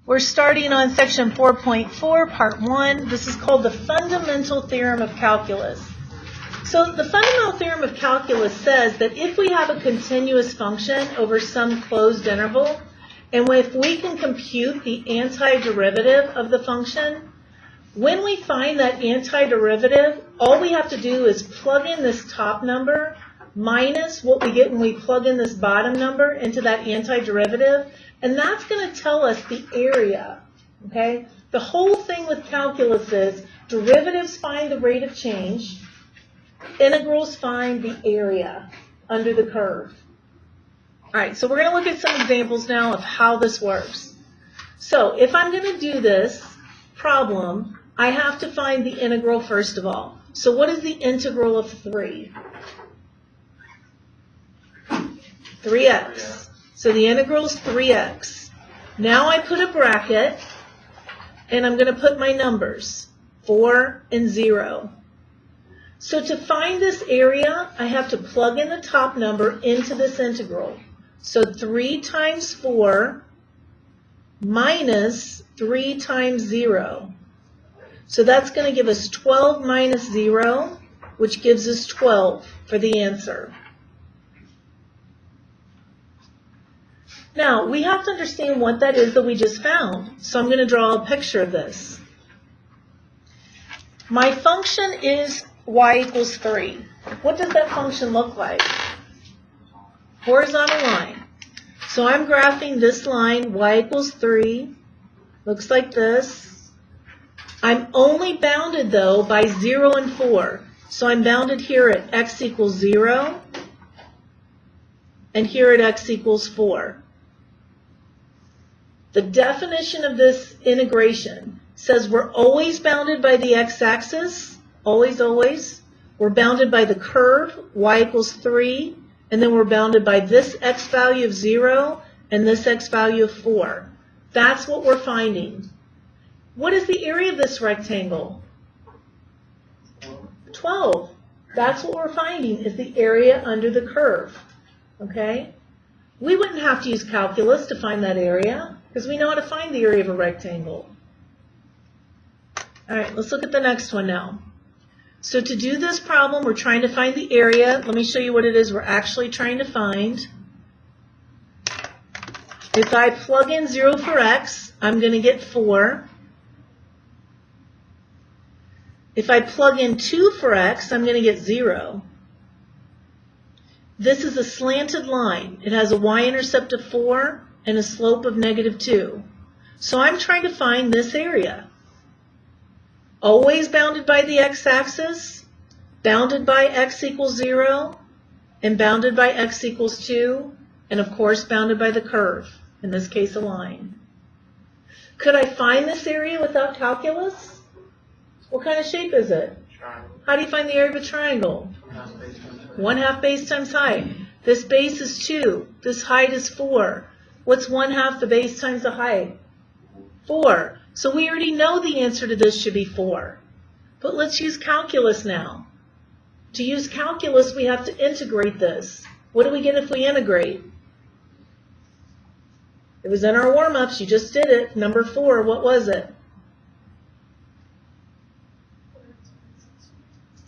We're starting on section 4.4, part 1. This is called the fundamental theorem of calculus. So the fundamental theorem of calculus says that if we have a continuous function over some closed interval, and if we can compute the antiderivative of the function, when we find that antiderivative, all we have to do is plug in this top number minus what we get when we plug in this bottom number into that antiderivative, and that's going to tell us the area, okay? The whole thing with calculus is derivatives find the rate of change, integrals find the area under the curve. All right, so we're going to look at some examples now of how this works. So if I'm going to do this problem, I have to find the integral first of all. So what is the integral of 3? 3x. So the integral is 3x. Now I put a bracket, and I'm going to put my numbers, 4 and 0. So to find this area, I have to plug in the top number into this integral. So 3 times 4 minus 3 times 0. So that's going to give us 12 minus 0, which gives us 12 for the answer. Now, we have to understand what that is that we just found. So I'm going to draw a picture of this. My function is y equals 3. What does that function look like? Horizontal line. So I'm graphing this line, y equals 3. Looks like this. I'm only bounded, though, by 0 and 4. So I'm bounded here at x equals 0 and here at x equals 4. The definition of this integration says we're always bounded by the x-axis, always, always. We're bounded by the curve, y equals 3, and then we're bounded by this x value of 0 and this x value of 4. That's what we're finding. What is the area of this rectangle? 12. That's what we're finding is the area under the curve. Okay? We wouldn't have to use calculus to find that area because we know how to find the area of a rectangle. All right, let's look at the next one now. So to do this problem, we're trying to find the area. Let me show you what it is we're actually trying to find. If I plug in 0 for x, I'm going to get 4. If I plug in 2 for x, I'm going to get 0. This is a slanted line. It has a y-intercept of 4 and a slope of -2. So I'm trying to find this area. Always bounded by the x-axis, bounded by x equals 0, and bounded by x equals 2, and of course bounded by the curve, in this case a line. Could I find this area without calculus? What kind of shape is it? How do you find the area of a triangle? 1/2 base times height. This base is 2. This height is 4. What's 1/2 the base times the height? 4. So we already know the answer to this should be 4. But let's use calculus now. To use calculus, we have to integrate this. What do we get if we integrate? It was in our warm-ups. You just did it. Number 4, what was it?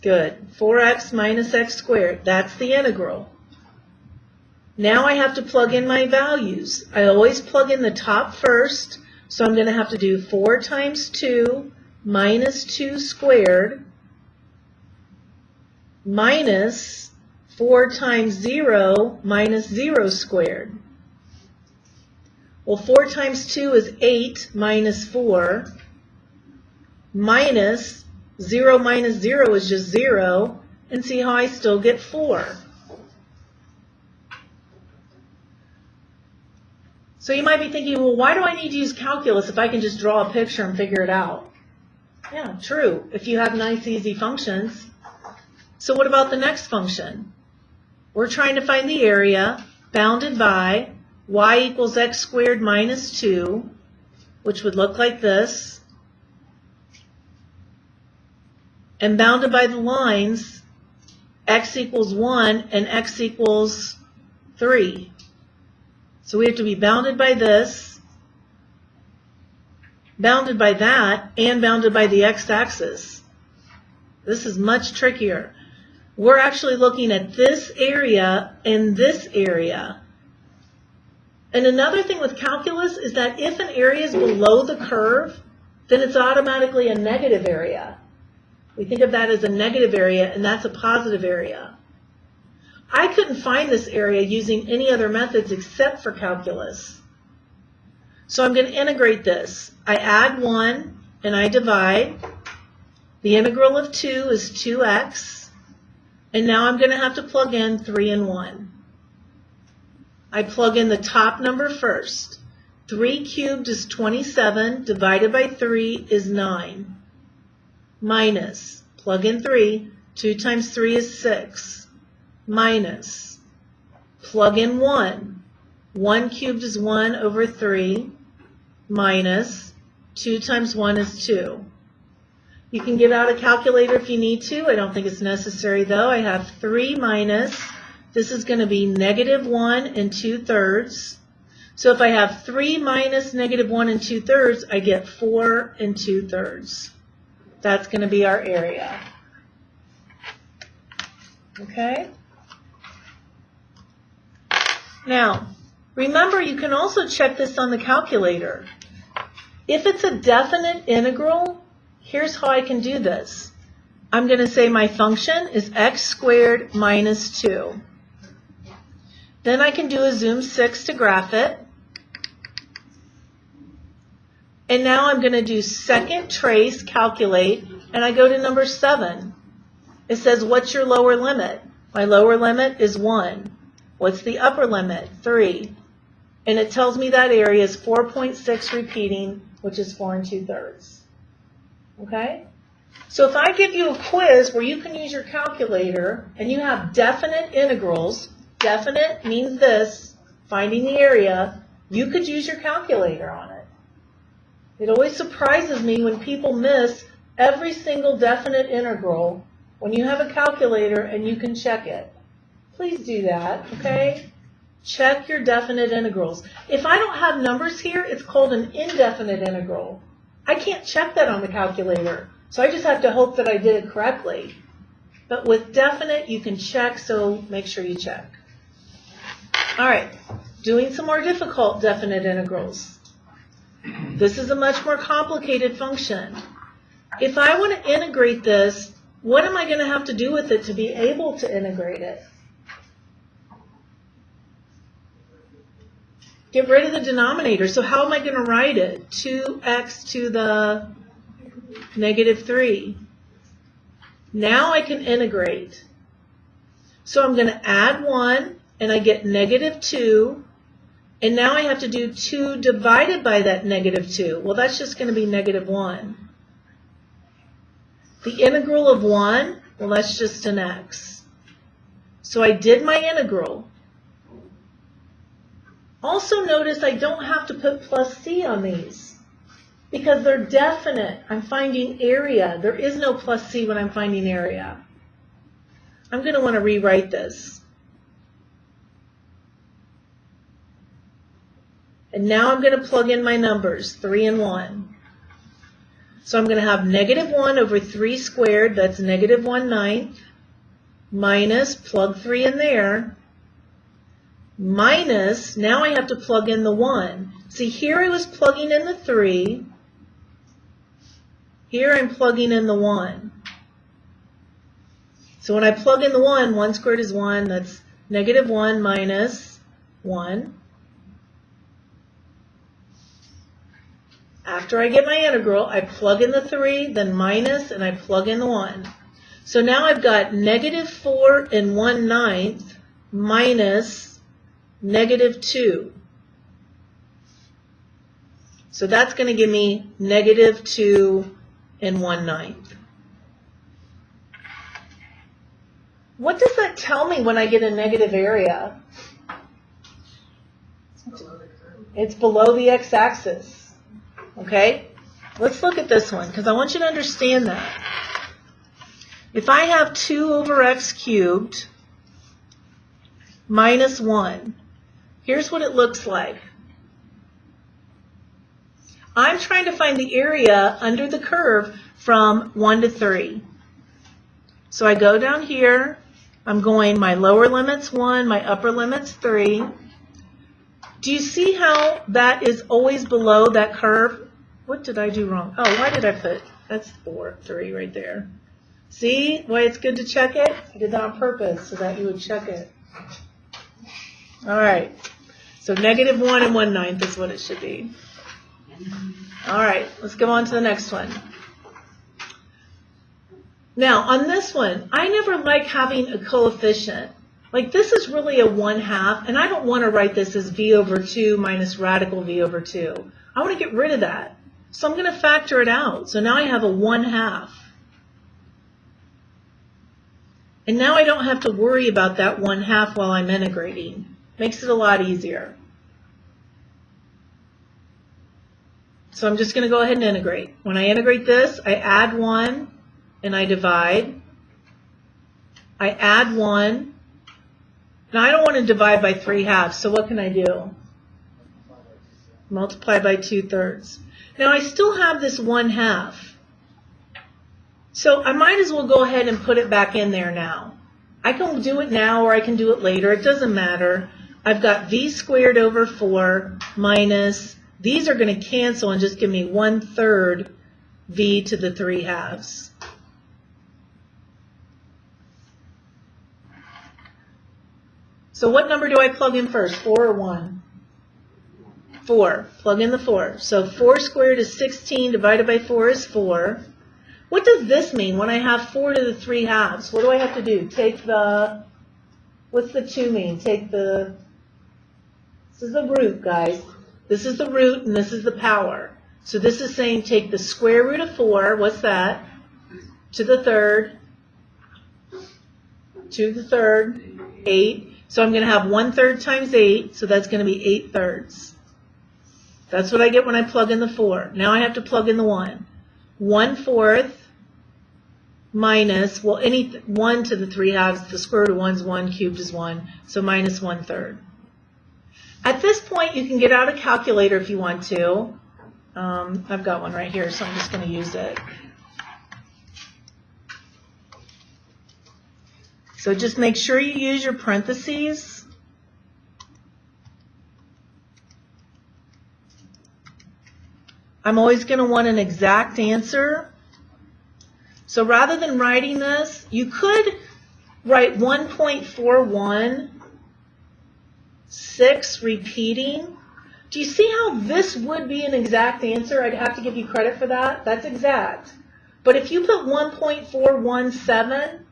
Good. 4x minus x squared. That's the integral. Now I have to plug in my values. I always plug in the top first, so I'm going to have to do 4 times 2 minus 2 squared minus 4 times 0 minus 0 squared. Well, 4 times 2 is 8 minus 4 minus 0 minus 0 is just 0, and see how I still get 4. So you might be thinking, well, why do I need to use calculus if I can just draw a picture and figure it out? Yeah, true, if you have nice, easy functions. So what about the next function? We're trying to find the area bounded by y equals x squared minus 2, which would look like this, and bounded by the lines x equals 1 and x equals 3. So we have to be bounded by this bounded by that and bounded by the x-axis. This is much trickier. We're actually looking at this area and this area. And another thing with calculus is that if an area is below the curve, then it's automatically a negative area. We think of that as a negative area, and that's a positive area. I couldn't find this area using any other methods except for calculus. So I'm going to integrate this. I add 1 and I divide. The integral of 2 is 2x. And now I'm going to have to plug in 3 and 1. I plug in the top number first. 3 cubed is 27, divided by 3 is 9. Minus, plug in 3, 2 times 3 is 6. Minus, plug in 1. 1 cubed is 1 over 3. Minus, 2 times 1 is 2. You can get out a calculator if you need to. I don't think it's necessary though. I have 3 minus, this is going to be negative 1 and 2/3. So if I have 3 minus negative 1 and 2/3, I get 4 and 2/3. That's going to be our area. Okay? Now, remember you can also check this on the calculator. If it's a definite integral, here's how I can do this. I'm going to say my function is x squared minus 2. Then I can do a zoom 6 to graph it. And now I'm going to do second trace, calculate, and I go to number 7. It says, what's your lower limit? My lower limit is 1. What's the upper limit? 3. And it tells me that area is 4.6 repeating, which is 4 2/3. Okay? So if I give you a quiz where you can use your calculator and you have definite integrals, definite means this, finding the area, you could use your calculator on it. It always surprises me when people miss every single definite integral when you have a calculator and you can check it. Please do that, okay? Check your definite integrals. If I don't have numbers here, it's called an indefinite integral. I can't check that on the calculator, so I just have to hope that I did it correctly. But with definite, you can check, so make sure you check. All right, doing some more difficult definite integrals. This is a much more complicated function. If I want to integrate this, what am I going to have to do with it to be able to integrate it? Get rid of the denominator. So how am I going to write it? 2x to the negative 3. Now I can integrate. So I'm going to add 1, and I get negative 2. And now I have to do 2 divided by that negative 2. Well, that's just going to be negative 1. The integral of 1, well, that's just an x. So I did my integral. Also notice I don't have to put plus c on these because they're definite. I'm finding area. There is no plus c when I'm finding area. I'm going to want to rewrite this. And now I'm going to plug in my numbers, 3 and 1. So I'm going to have negative 1 over 3 squared, that's negative 1/9, minus, plug 3 in there, minus, now I have to plug in the 1. See, here I was plugging in the 3. Here I'm plugging in the 1. So when I plug in the 1, 1 squared is 1, that's negative 1 minus 1. After I get my integral, I plug in the 3, then minus, and I plug in the 1. So now I've got negative 4 and 1/9 minus negative 2. So that's going to give me negative 2 and 1/9. What does that tell me when I get a negative area? It's below the x-axis. Okay? Let's look at this one because I want you to understand that. If I have 2 over x cubed minus 1, here's what it looks like. I'm trying to find the area under the curve from 1 to 3. So I go down here. I'm going, my lower limit's 1, my upper limit's 3. Do you see how that is always below that curve? What did I do wrong? Oh, why did I put, that's 3 right there. See why it's good to check it? I did that on purpose so that you would check it. All right. So -1 1/9 is what it should be. All right. Let's go on to the next one. Now, on this one, I never like having a coefficient. Like, this is really a 1/2, and I don't want to write this as v over 2 minus radical v over 2. I want to get rid of that. So I'm going to factor it out. So now I have a 1/2. And now I don't have to worry about that 1/2 while I'm integrating. Makes it a lot easier. So I'm just going to go ahead and integrate. When I integrate this, I add 1 and I divide. I add 1. Now I don't want to divide by 3/2, so what can I do? Multiply by 2/3. Now I still have this 1/2. So I might as well go ahead and put it back in there now. I can do it now or I can do it later. It doesn't matter. I've got v squared over 4 minus, these are going to cancel and just give me 1/3 v to the 3/2. So what number do I plug in first, 4 or 1? 4. Plug in the 4. So 4 squared is 16, divided by 4 is 4. What does this mean when I have 4 to the 3/2? What do I have to do? Take the, what's the 2 mean? Take the, this is the root, guys. This is the root and this is the power. So this is saying take the square root of 4, what's that? To the 3rd, 8. So I'm going to have 1/3 times 8, so that's going to be 8/3. That's what I get when I plug in the 4. Now I have to plug in the 1. 1/4 minus, well, any 1 to the 3/2, the square root of 1 is 1, cubed is 1, so minus 1/3. At this point, you can get out a calculator if you want to. I've got one right here, so I'm just going to use it. So just make sure you use your parentheses. I'm always going to want an exact answer. So rather than writing this, you could write 1.416 repeating. Do you see how this would be an exact answer? I'd have to give you credit for that. That's exact. But if you put 1.417,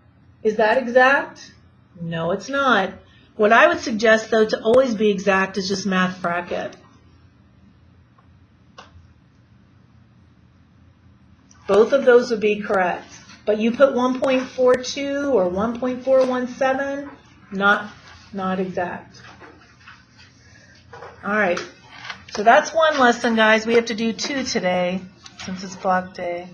is that exact? No, it's not. What I would suggest, though, to always be exact is just math bracket. Both of those would be correct. But you put 1.42 or 1.417, not exact. All right. So that's one lesson, guys. We have to do 2 today since it's block day.